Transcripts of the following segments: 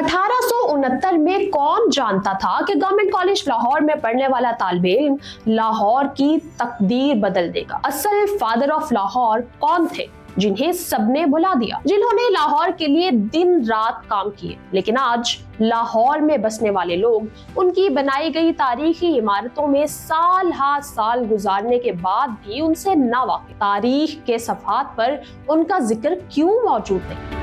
1869 में कौन जानता था कि गवर्नमेंट कॉलेज लाहौर में पढ़ने वाला तालिब इल्म लाहौर की तकदीर बदल देगा। असल फादर ऑफ लाहौर कौन थे जिन्हें सबने भुला दिया, जिन्होंने लाहौर के लिए दिन रात काम किए, लेकिन आज लाहौर में बसने वाले लोग उनकी बनाई गई तारीखी इमारतों में साल हा साल गुजारने के बाद भी उनसे ना वाकिफ। तारीख के सफ़हात पर उनका जिक्र क्यों मौजूद नहीं?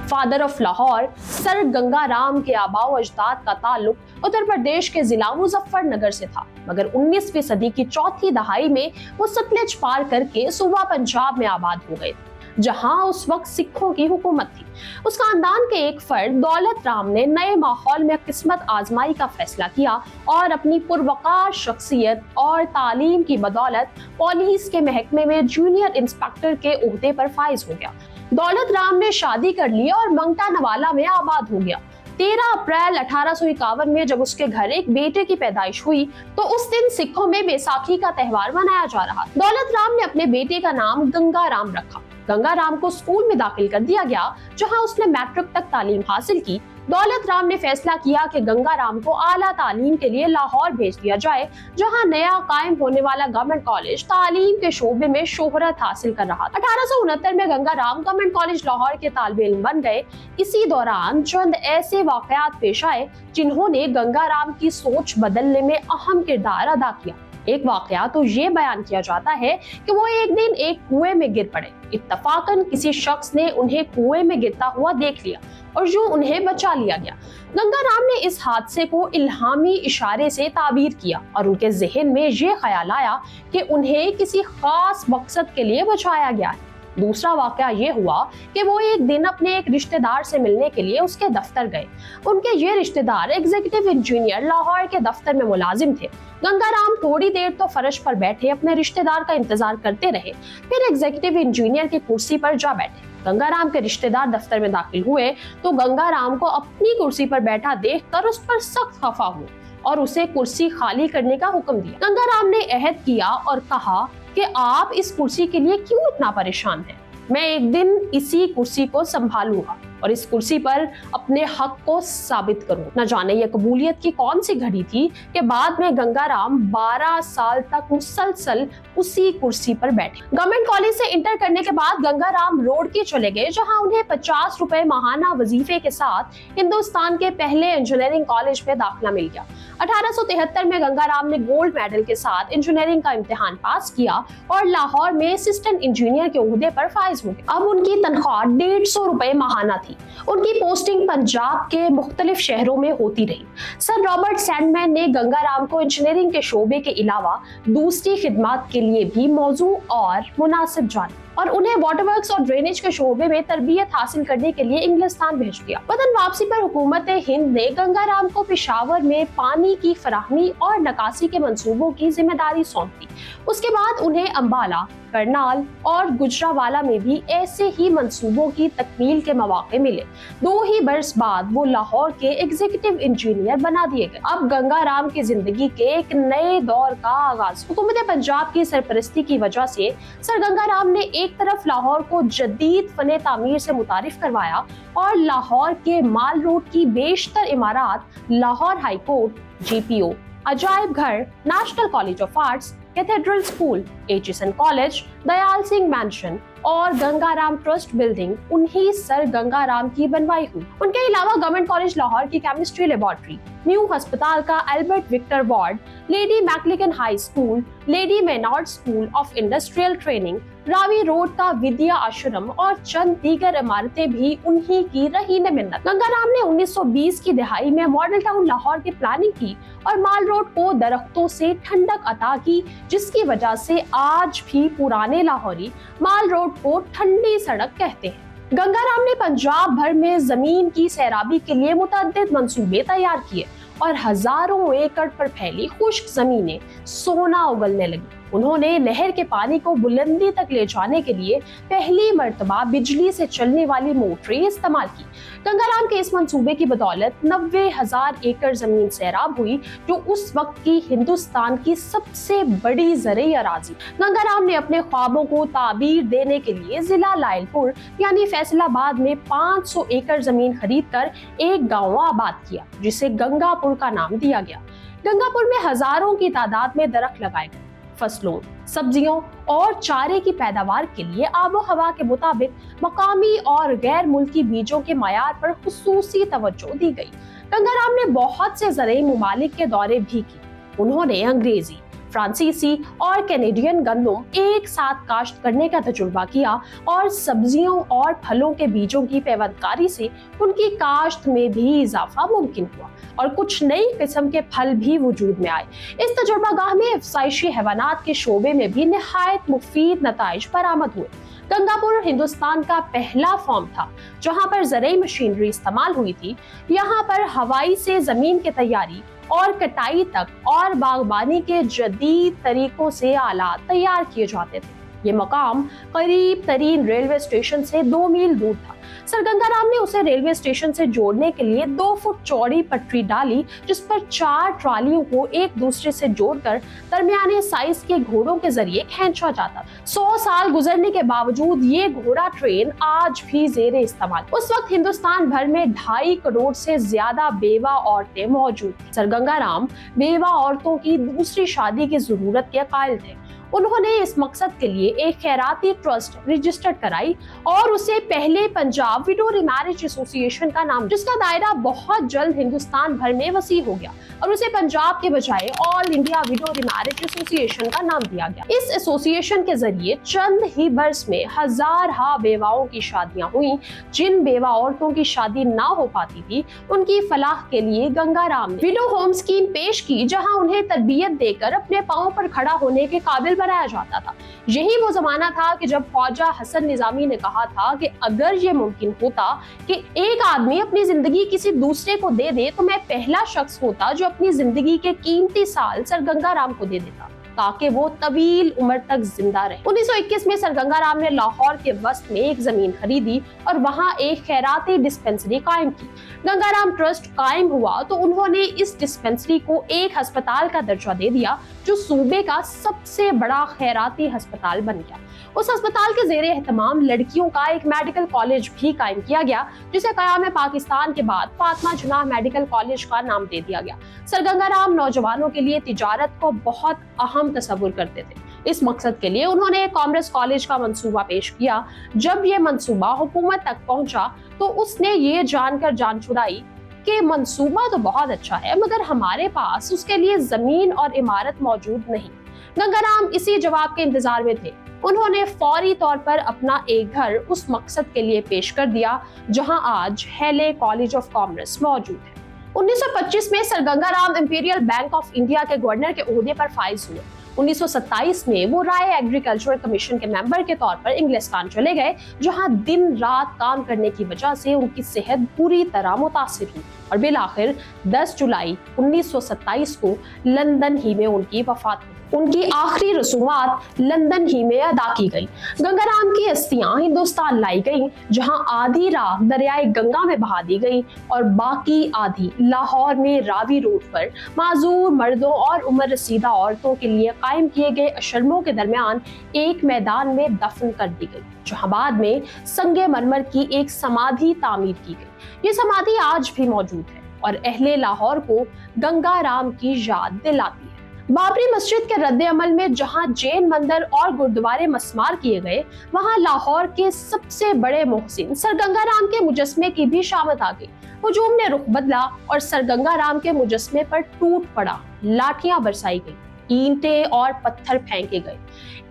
Father of Lahore sir Ganga Ram के आबाओ अजदाद का ताल्लुक उत्तर प्रदेश के जिला मुजफ्फरनगर से था, मगर 19वीं सदी की चौथी दहाई में वो सतलज पार करके सूबा पंजाब में आबाद हो गए, जहां उस वक्त सिखों की हुकूमत थी। उस खानदान के एक फर्द दौलत राम ने नए माहौल में किस्मत आजमाई का फैसला किया और अपनी पुरवकार शख्सियत और तालीम की बदौलत पुलिस के महकमे में जूनियर इंस्पेक्टर के ओहदे पर फाइज हो गया। दौलत राम ने शादी कर ली और मंगता नवाला में आबाद हो गया। 13 अप्रैल 1851 में जब उसके घर एक बेटे की पैदाइश हुई तो उस दिन सिखों में बैसाखी का त्योहार मनाया जा रहा। दौलत राम ने अपने बेटे का नाम गंगा राम रखा। गंगा राम को स्कूल में दाखिल कर दिया गया, जहां उसने मैट्रिक तक तालीम हासिल की। दौलत राम ने फैसला किया कि गंगा राम को आला तालीम के लिए लाहौर भेज दिया जाए, जहां नया कायम होने वाला गवर्नमेंट कॉलेज तालीम के शोबे में शोहरत हासिल कर रहा था। 1869 में गंगा राम गवर्नमेंट कॉलेज लाहौर के तालिब इल्म बन गए। इसी दौरान चंद ऐसे वाकयात पेश आए जिन्होंने गंगा राम की सोच बदलने में अहम किरदार अदा किया। एक वाकया तो ये बयान किया जाता है कि वो एक दिन एक कुएं में गिर पड़े। इत्तफाकन किसी शख्स ने उन्हें कुएं में गिरता हुआ देख लिया और यूं उन्हें बचा लिया गया। गंगा राम ने इस हादसे को इल्हामी इशारे से ताबीर किया और उनके जहन में ये ख्याल आया कि उन्हें किसी खास मकसद के लिए बचाया गया है। दूसरा वाकया ये हुआ कि वो एक दिन अपने एक रिश्तेदार से मिलने के लिए उसके दफ्तर गए। उनके ये रिश्तेदार एग्जीक्यूटिव इंजीनियर लाहौर के दफ्तर में मुलाजिम थे। गंगा राम थोड़ी देर तो फर्श पर बैठे अपने रिश्तेदार का इंतजार करते रहे, फिर एग्जीक्यूटिव इंजीनियर की कुर्सी पर जा बैठे। गंगा राम के रिश्तेदार दफ्तर में दाखिल हुए तो गंगा राम को अपनी कुर्सी पर बैठा देखकर उस पर सख्त खफा हुए और उसे कुर्सी खाली करने का हुक्म दिया। गंगा राम ने अहद किया और कहा कि आप इस कुर्सी के लिए क्यों इतना परेशान हैं? मैं एक दिन इसी कुर्सी को संभालूंगा और इस कुर्सी पर अपने हक को साबित करूं। न जाने ये कबूलियत की कौन सी घड़ी थी कि बाद में गंगा राम 12 साल तक मुसलसल उसी कुर्सी पर बैठे। गवर्नमेंट कॉलेज से इंटर करने के बाद गंगा राम रोडके चले गए, जहां उन्हें 50 रुपए माहाना वजीफे के साथ हिंदुस्तान के पहले इंजीनियरिंग कॉलेज में दाखिला मिल गया। 1873 में गंगा राम ने गोल्ड मेडल के साथ इंजीनियरिंग का इम्तिहान पास किया और लाहौर में असिस्टेंट इंजीनियर के ओहदे पर फाइज हो गए। अब उनकी तनख्वाह 150 रुपए माहाना थी। उनकी पोस्टिंग पंजाब के मुख्तलिफ शहरों में होती रही। सर रॉबर्ट सैंडमैन ने गंगा राम को इंजीनियरिंग के शोबे के अलावा दूसरी खिदमत के लिए भी मौजू और मुनासिब जाना और उन्हें वाटरवर्क्स और ड्रेनेज के शोबे में तरबियत हासिल करने के लिए इंग्लिस्तान भेज दिया। वतन वापसी पर हुकूमत हिंद ने गंगा राम को पेशावर में पानी की फराहमी और नकासी के मंसूबों की जिम्मेदारी सौंप दी। उसके बाद उन्हें अम्बाला, करनाल और गुजरावाला में भी ऐसे ही मंसूबों की तकमील के मौके मिले। 2 ही बरस बाद वो लाहौर के एग्जीक्यूटिव इंजीनियर बना दिए गए। अब गंगा राम की जिंदगी के एक नए दौर का आगाज। हुकूमत पंजाब की सरपरस्ती की वजह से सर गंगा राम ने एक तरफ लाहौर को जदीद फने तामीर से मुतारिफ करवाया और लाहौर के माल रोड की बेशतर इमारत, लाहौर हाई कोर्ट, GPO, अजायब घर, national college of arts, cathedral school, HSN college, Dayal Singh mention और गंगा राम ट्रस्ट बिल्डिंग उन्हीं सर गंगा राम की बनवाई हुई। उनके अलावा गवर्नमेंट कॉलेज लाहौर की केमिस्ट्री लेबोरेटरी, न्यू अस्पताल का Albert Victor ward, lady Maclagan high school, lady Maynard school of industrial training, Ravi road का विद्या आश्रम और चंद दीगर इमारतें भी उन्हीं की रहीन मिन्नत। गंगा राम ने 1920 की दहाई में मॉडल टाउन लाहौर की प्लानिंग की और माल रोड को दरख्तों से ठंडक अता की, जिसकी वजह से आज भी पुराने लाहौरी माल रोड को ठंडी सड़क कहते हैं। गंगा राम ने पंजाब भर में जमीन की सैराबी के लिए मुतअद्दिद मंसूबे तैयार किए और हजारों एकड़ पर फैली खुश्क जमीनें सोना उगलने लगी। उन्होंने नहर के पानी को बुलंदी तक ले जाने के लिए पहली मर्तबा बिजली से चलने वाली मोटरें इस्तेमाल की। गंगाराम के इस मंसूबे की बदौलत 90,000 एकड़ जमीन सैराब हुई, जो उस वक्त की हिंदुस्तान की सबसे बड़ी ज़रई अराजी। गंगाराम ने अपने ख्वाबों को ताबीर देने के लिए जिला लायलपुर यानी फैसलाबाद में 500 एकड़ जमीन खरीदकर एक गांव आबाद किया, जिसे गंगापुर का नाम दिया गया। गंगापुर में हजारों की तादाद में दरख्त लगाए गए। फसलों, सब्जियों और चारे की पैदावार के लिए आबो हवा के मुताबिक मकामी और गैर मुल्की बीजों के मयार पर खुसूसी तवज्जो दी गई। गंगाराम ने बहुत से ज़रई मुमालिक के दौरे भी किए। उन्होंने अंग्रेजी, फ्रांसीसी और कैनेडियन गंदम एक साथ काश्त करने का तजुर्बा किया और सब्जियों और फलों के बीजों की पैवंदकारी से उनकी काश्त में भी इजाफा मुमकिन हुआ और कुछ नई किस्म के फल भी वजूद में आए। इस तजुर्बागाह में अफसाइशी हैवानात के शोबे में भी निहायत मुफीद नताइज बरामद हुए। गंगापुर हिंदुस्तान का पहला फॉर्म था जहां पर ज़रई मशीनरी इस्तेमाल हुई थी। यहाँ पर हवाई से जमीन की तैयारी और कटाई तक और बागबानी के जदीद तरीकों से आलात तैयार किए जाते थे। ये मकाम करीब तरीन रेलवे स्टेशन से 2 मील दूर था। सर गंगाराम ने उसे रेलवे स्टेशन से जोड़ने के लिए 2 फुट चौड़ी पटरी डाली, जिस पर 4 ट्रालियों को एक दूसरे से जोड़कर दरमियाने साइज के घोड़ों के जरिए खींचा जाता। 100 साल गुजरने के बावजूद ये घोड़ा ट्रेन आज भी जेरे इस्तेमाल। उस वक्त हिंदुस्तान भर में 2.5 करोड़ से ज्यादा बेवा औरतें मौजूद थी। सर गंगाराम बेवा औरतों की दूसरी शादी की जरूरत के कायल थे। उन्होंने इस मकसद के लिए एक खैराती ट्रस्ट रजिस्टर्ड कराई और उसे पहले पंजाब विडो रिमैरिज एसोसिएशन का नाम, जिसका दायरा बहुत जल्द हिंदुस्तान भर में वसी हो गया और उसे पंजाब के बजाय all India window remarriage association का नाम दिया गया। इस एसोसिएशन के जरिए चंद ही बरस में हजारों बेवाओं की शादियां हुई। जिन बेवा औरतों की शादी ना हो पाती थी, उनकी फलाह के लिए गंगाराम ने विडो होम स्कीम पेश की, जहां उन्हें तरबियत देकर अपने पांव पर खड़ा होने के काबिल बनाया जाता था। यही वो जमाना था कि जब ख्वाजा हसन निजामी ने कहा था कि अगर ये मुमकिन होता कि एक आदमी अपनी जिंदगी किसी दूसरे को दे दे, तो मैं पहला शख्स होता जो अपनी जिंदगी के कीमती साल सर गंगाराम को दे देता ताकि वो तवील उम्र तक जिंदा रहे। 1921 में सर गंगाराम ने लाहौर के वस्त में एक जमीन खरीदी और वहां एक खैराती डिस्पेंसरी कायम की। गंगाराम ट्रस्ट कायम हुआ तो उन्होंने इस डिस्पेंसरी को एक अस्पताल का दर्जा दे दिया, जो सूबे का सबसे बड़ा खैराती अस्पताल बन गया। उस अस्पताल के ज़ेरे एहतमाम लड़कियों का एक मेडिकल कॉलेज भी कायम किया गया, जिसे क़याम पाकिस्तान के बाद फातिमा जुनाह मेडिकल कॉलेज का नाम दे दिया गया। सर गंगाराम नौजवानों के लिए तिजारत को बहुत अहम तस्वुर करते थे। इस मकसद के लिए उन्होंने कॉमर्स कॉलेज का मंसूबा पेश किया। जब ये मंसूबा हुकूमत तक पहुंचा तो उसने ये जानकर जान छुड़ाई कि मंसूबा तो बहुत अच्छा है, मगर हमारे पास उसके लिए जमीन और इमारत मौजूद नहीं। गंगाराम इसी जवाब के इंतजार में थे। उन्होंने फौरी तौर पर अपना एक घर उस मकसद के लिए पेश कर दिया, जहां आज हेले कॉलेज ऑफ कॉमर्स मौजूद है। 1925 में sir Gangaram imperial bank of India के गवर्नर के ओहदे पर फाइज हुए। 1927 में वो राय एग्रीकल्चरल कमीशन के मेंबर के तौर पर इंग्लिस्तान चले गए, जहां दिन रात काम करने की वजह से उनकी सेहत बुरी तरह मुतासिर हुई और बिलाखिर 10 जुलाई 1927 को लंदन ही में उनकी वफात हुई। उनकी आखिरी रसूमात लंदन ही में अदा की गई। गंगाराम की अस्थियां हिंदुस्तान लाई गईं, जहां आधी राख दरियाए गंगा में बहा दी गई और बाकी आधी लाहौर में रावी रोड पर माजूर मर्दों और उम्र रसीदा औरतों के लिए कायम किए गए अशरमों के दरमियान एक मैदान में दफन कर दी गई, जहां बाद में संगे मरमर की एक समाधि तामीर की गई। ये समाधि आज भी मौजूद है और अहले लाहौर को गंगाराम की याद दिलाती है। बाबरी मस्जिद के रद्द अमल में जहां जैन मंदिर और गुरुद्वारे मस्मार किए गए, वहां लाहौर के सबसे बड़े मोहसिन सर गंगाराम के मुजस्मे की भी शामत आ गई। हुजूम ने रुख बदला और सर गंगाराम के मुजस्मे पर टूट पड़ा, लाठियां बरसाई गई, ईंटें और पत्थर फेंके गए।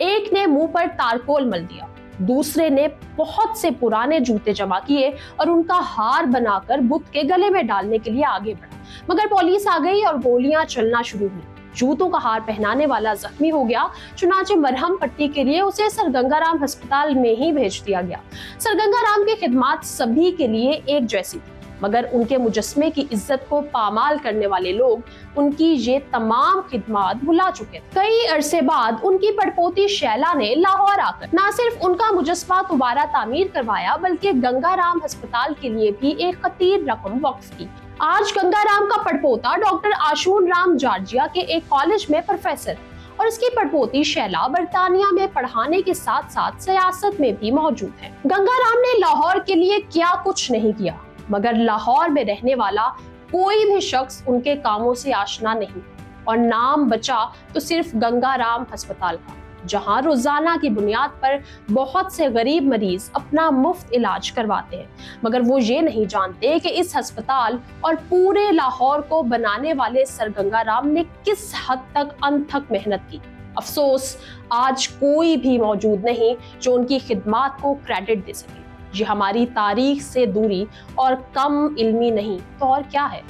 एक ने मुंह पर तारकोल मल दिया, दूसरे ने बहुत से पुराने जूते जमा किए और उनका हार बनाकर बुत के गले में डालने के लिए आगे बढ़ा, मगर पुलिस आ गई और गोलियां चलना शुरू हुई। जूतों का हार पहनाने वाला जख्मी हो गया, चुनाचे मरहम पट्टी के लिए उसे सर गंगाराम अस्पताल में ही भेज दिया गया। सर गंगाराम की खिदमत सभी के लिए एक जैसी थी। मगर उनके मुजस्मे की इज्जत को पामाल करने वाले लोग उनकी ये तमाम खिदमत भुला चुके थे। कई अरसे बाद उनकी पड़पोती शैला ने लाहौर आकर न सिर्फ उनका मुजस्मा दोबारा तामीर करवाया बल्कि गंगाराम अस्पताल के लिए भी एक खतीर रकम वक्फ की। आज गंगाराम का पड़पोता डॉक्टर आशून राम जॉर्जिया के एक कॉलेज में प्रोफेसर और उसकी पड़पोती शैला बर्तानिया में पढ़ाने के साथ साथ सियासत में भी मौजूद है। गंगाराम ने लाहौर के लिए क्या कुछ नहीं किया, मगर लाहौर में रहने वाला कोई भी शख्स उनके कामों से आशना नहीं, और नाम बचा तो सिर्फ गंगाराम अस्पताल का, जहां रोजाना की बुनियाद पर बहुत से गरीब मरीज अपना मुफ्त इलाज करवाते हैं, मगर वो ये नहीं जानते कि इस अस्पताल और पूरे लाहौर को बनाने वाले सर गंगाराम ने किस हद तक अनथक मेहनत की। अफसोस आज कोई भी मौजूद नहीं जो उनकी खिदमात को क्रेडिट दे सके। ये हमारी तारीख से दूरी और कम इल्मी नहीं तो और क्या है।